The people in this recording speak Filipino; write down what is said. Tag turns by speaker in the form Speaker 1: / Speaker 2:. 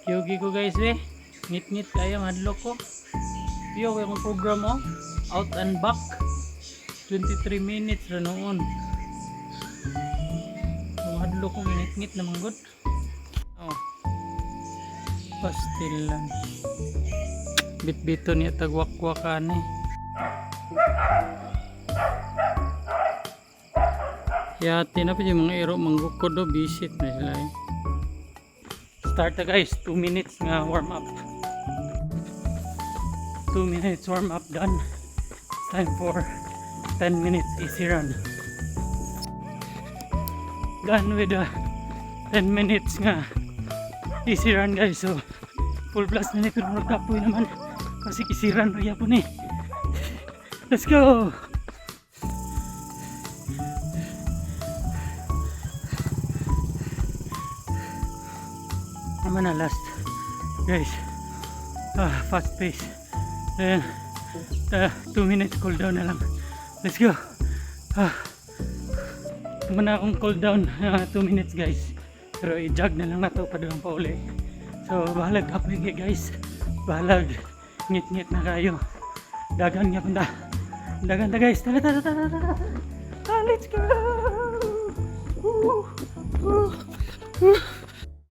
Speaker 1: Yogi ko guys eh. Ngit-ngit kaya madlok ko. Yo, yung program mo. Out and back. 23 minutes ra noon. Madlok ko ngit-ngit naman good. Oh. Pastilan. Bit-bito niya tagwak-wakan eh. Yati na pa yung mga ero manggukod do visit na sila eh. Start na guys, 2 minutes nga warm up. 2 minutes warm up done. Time for 10 minutes easy run. Done with the 10 minutes nga easy run guys. So full blast na ni pero nagkapoy naman kasi easy run rin po ni. Let's go! Naman na last guys. Fast pace. Then 2 minutes cool down na lang. Let's go. Naman na akong cool down 2 minutes guys. Pero i-jog na lang na to pa doon pa uli. So bahalag kapoy guys. Bahalag ngit-ngit na kayo. Dagan nga punta. Dagan na guys. Tara. Let's go.